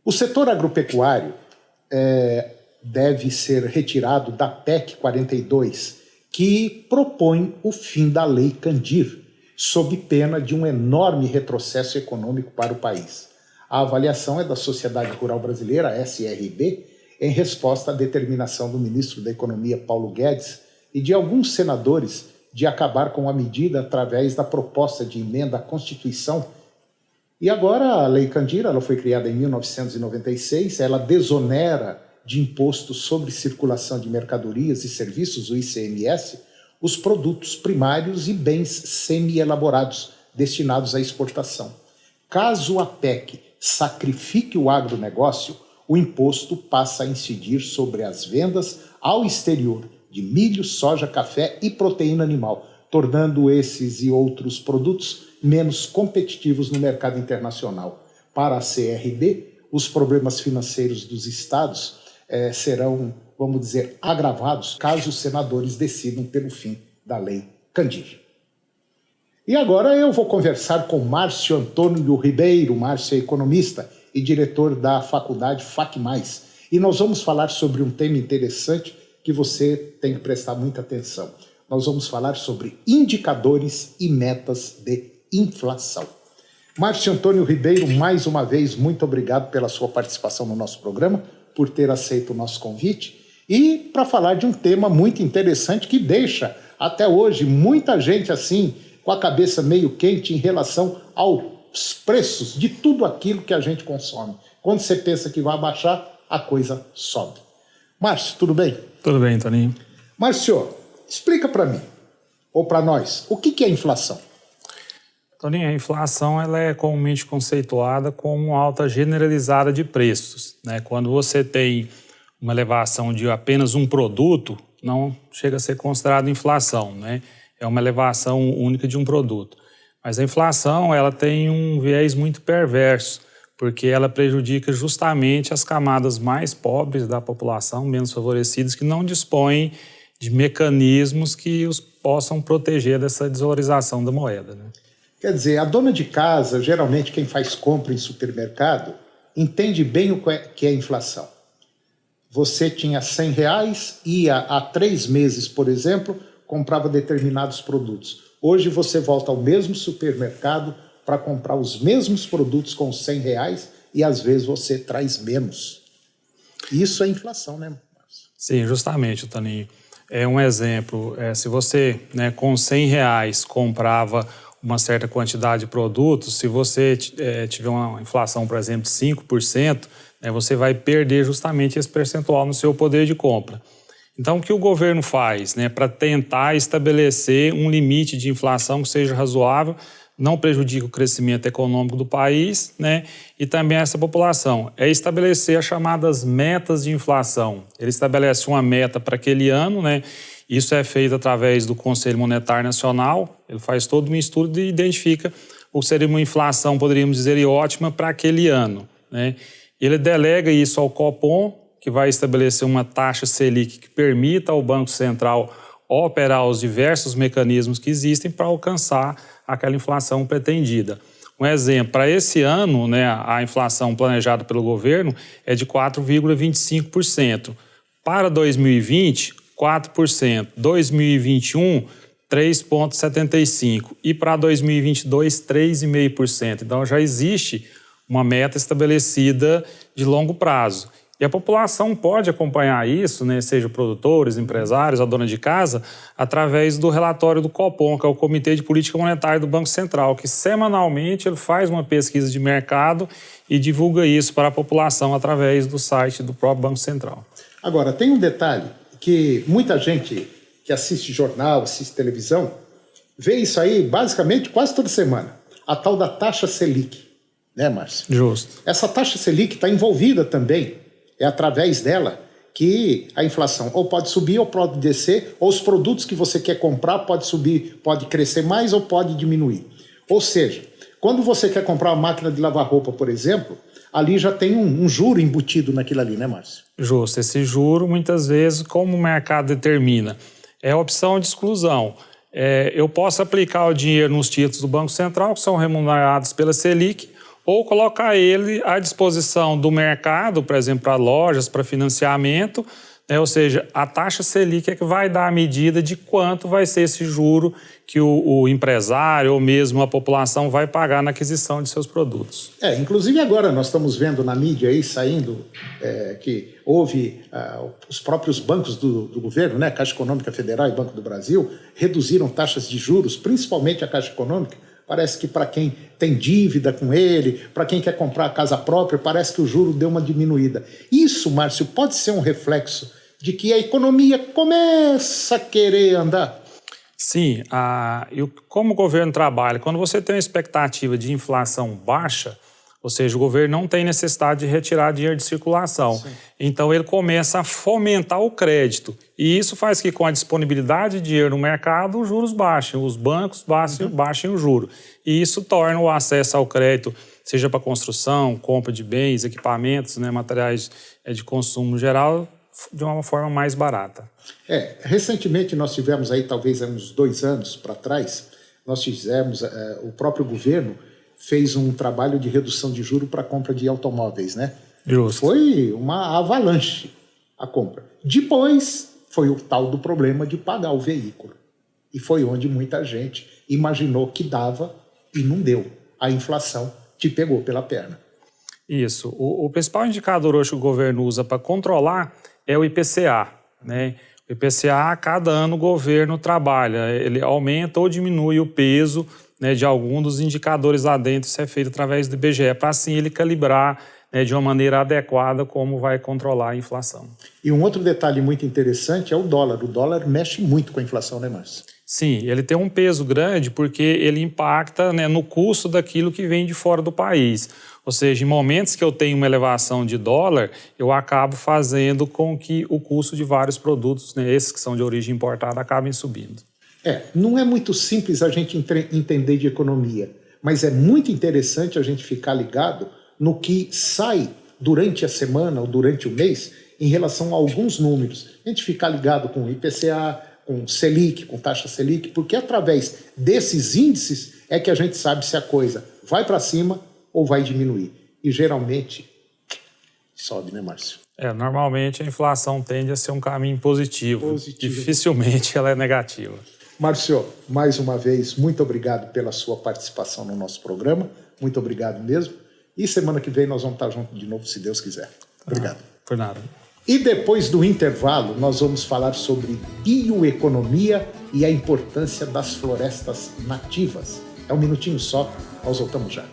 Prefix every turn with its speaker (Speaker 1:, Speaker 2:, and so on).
Speaker 1: O setor agropecuário deve ser retirado da PEC 42, que propõe o fim da Lei Candir, sob pena de um enorme retrocesso econômico para o país. A avaliação é da Sociedade Rural Brasileira, a SRB, em resposta à determinação do ministro da Economia, Paulo Guedes, e de alguns senadores de acabar com a medida através da proposta de emenda à Constituição. E agora a Lei Candir, ela foi criada em 1996, ela desonera de imposto sobre circulação de mercadorias e serviços, o ICMS, os produtos primários e bens semi-elaborados destinados à exportação. Caso a PEC sacrifique o agronegócio, o imposto passa a incidir sobre as vendas ao exterior de milho, soja, café e proteína animal, tornando esses e outros produtos menos competitivos no mercado internacional. Para a CRB, os problemas financeiros dos estados serão, vamos dizer, agravados caso os senadores decidam pelo fim da Lei Candir. E agora eu vou conversar com Márcio Antônio Ribeiro. Márcio é economista e diretor da faculdade FAC+. E nós vamos falar sobre um tema interessante que você tem que prestar muita atenção. Nós vamos falar sobre indicadores e metas de inflação. Márcio Antônio Ribeiro, mais uma vez, muito obrigado pela sua participação no nosso programa, por ter aceito o nosso convite e para falar de um tema muito interessante que deixa até hoje muita gente assim com a cabeça meio quente em relação aos preços de tudo aquilo que a gente consome. Quando você pensa que vai baixar, a coisa sobe. Márcio, tudo bem?
Speaker 2: Tudo bem, Toninho.
Speaker 1: Márcio, explica para mim, ou para nós, o que é inflação?
Speaker 2: Toninho, a inflação ela é comumente conceituada como uma alta generalizada de preços, né? Quando você tem uma elevação de apenas um produto, não chega a ser considerado inflação, né? É uma elevação única de um produto. Mas a inflação ela tem um viés muito perverso, porque ela prejudica justamente as camadas mais pobres da população, menos favorecidas, que não dispõem de mecanismos que os possam proteger dessa desvalorização da moeda, né?
Speaker 1: Quer dizer, a dona de casa, geralmente quem faz compra em supermercado, entende bem o que é inflação. Você tinha R$100, ia há 3 meses, por exemplo, comprava determinados produtos. Hoje você volta ao mesmo supermercado para comprar os mesmos produtos com R$100 e às vezes você traz menos. Isso é inflação, né, Márcio?
Speaker 2: Sim, justamente, Toninho. É um exemplo, se você com R$100 comprava uma certa quantidade de produtos, se você tiver uma inflação, por exemplo, de 5%, você vai perder justamente esse percentual no seu poder de compra. Então, o que o governo faz para tentar estabelecer um limite de inflação que seja razoável, não prejudique o crescimento econômico do país e também essa população? É estabelecer as chamadas metas de inflação. Ele estabelece uma meta para aquele ano, Isso é feito através do Conselho Monetário Nacional, ele faz todo um estudo e identifica o que seria uma inflação, poderíamos dizer, ótima para aquele ano. Ele delega isso ao Copom, que vai estabelecer uma taxa Selic que permita ao Banco Central operar os diversos mecanismos que existem para alcançar aquela inflação pretendida. Um exemplo, para esse ano, a inflação planejada pelo governo é de 4,25%. Para 2020, 4%, 2021, 3,75% e para 2022, 3,5%. Então já existe uma meta estabelecida de longo prazo. E a população pode acompanhar isso, seja produtores, empresários, a dona de casa, através do relatório do Copom, que é o Comitê de Política Monetária do Banco Central, que semanalmente ele faz uma pesquisa de mercado e divulga isso para a população através do site do próprio Banco Central.
Speaker 1: Agora, tem um detalhe que muita gente que assiste jornal, assiste televisão, vê isso aí basicamente quase toda semana, a tal da taxa Selic, né, Márcio?
Speaker 2: Justo.
Speaker 1: Essa taxa Selic está envolvida também, é através dela que a inflação ou pode subir ou pode descer, ou os produtos que você quer comprar pode subir, pode crescer mais ou pode diminuir. Ou seja, quando você quer comprar uma máquina de lavar roupa, por exemplo, ali já tem um juro embutido naquilo ali, né, Márcio?
Speaker 2: Justo. Esse juro, muitas vezes, como o mercado determina, é a opção de exclusão. Eu posso aplicar o dinheiro nos títulos do Banco Central, que são remunerados pela Selic, ou colocar ele à disposição do mercado, por exemplo, para lojas, para financiamento, né? Ou seja, a taxa Selic é que vai dar a medida de quanto vai ser esse juro que o empresário ou mesmo a população vai pagar na aquisição de seus produtos.
Speaker 1: Inclusive agora nós estamos vendo na mídia aí saindo que houve os próprios bancos do governo, né, Caixa Econômica Federal e Banco do Brasil, reduziram taxas de juros, principalmente a Caixa Econômica. Parece que para quem tem dívida com ele, para quem quer comprar a casa própria, parece que o juro deu uma diminuída. Isso, Márcio, pode ser um reflexo de que a economia começa a querer andar?
Speaker 2: Sim, como o governo trabalha, quando você tem uma expectativa de inflação baixa, ou seja, o governo não tem necessidade de retirar dinheiro de circulação. Sim. Então, ele começa a fomentar o crédito. E isso faz que, com a disponibilidade de dinheiro no mercado, os juros baixem, os bancos baixem o juro. E isso torna o acesso ao crédito, seja para construção, compra de bens, equipamentos, né, materiais de consumo geral, de uma forma mais barata.
Speaker 1: Recentemente nós tivemos aí, talvez há uns 2 anos para trás, nós fizemos, o próprio governo fez um trabalho de redução de juros para a compra de automóveis, né?
Speaker 2: Justo.
Speaker 1: Foi uma avalanche a compra. Depois foi o tal do problema de pagar o veículo. E foi onde muita gente imaginou que dava e não deu. A inflação te pegou pela perna.
Speaker 2: Isso. O principal indicador hoje que o governo usa para controlar é o IPCA, né? O IPCA, a cada ano o governo trabalha, ele aumenta ou diminui o peso, né, de algum dos indicadores lá dentro. Isso é feito através do IBGE, para assim ele calibrar, né, de uma maneira adequada como vai controlar a inflação.
Speaker 1: E um outro detalhe muito interessante é o dólar. O dólar mexe muito com a inflação, né, Márcio?
Speaker 2: Sim, ele tem um peso grande porque ele impacta, né, no custo daquilo que vem de fora do país. Ou seja, em momentos que eu tenho uma elevação de dólar, eu acabo fazendo com que o custo de vários produtos, né, esses que são de origem importada, acabem subindo.
Speaker 1: Não é muito simples a gente entender de economia, mas é muito interessante a gente ficar ligado no que sai durante a semana ou durante o mês em relação a alguns números. A gente ficar ligado com o IPCA, com Selic, com taxa Selic, porque através desses índices é que a gente sabe se a coisa vai para cima ou vai diminuir. E geralmente sobe, né, Márcio?
Speaker 2: Normalmente a inflação tende a ser um caminho positivo. Dificilmente ela é negativa.
Speaker 1: Márcio, mais uma vez, muito obrigado pela sua participação no nosso programa. Muito obrigado mesmo. E semana que vem nós vamos estar juntos de novo, se Deus quiser. Obrigado.
Speaker 2: Por nada.
Speaker 1: E depois do intervalo, nós vamos falar sobre bioeconomia e a importância das florestas nativas. É um minutinho só, nós voltamos já.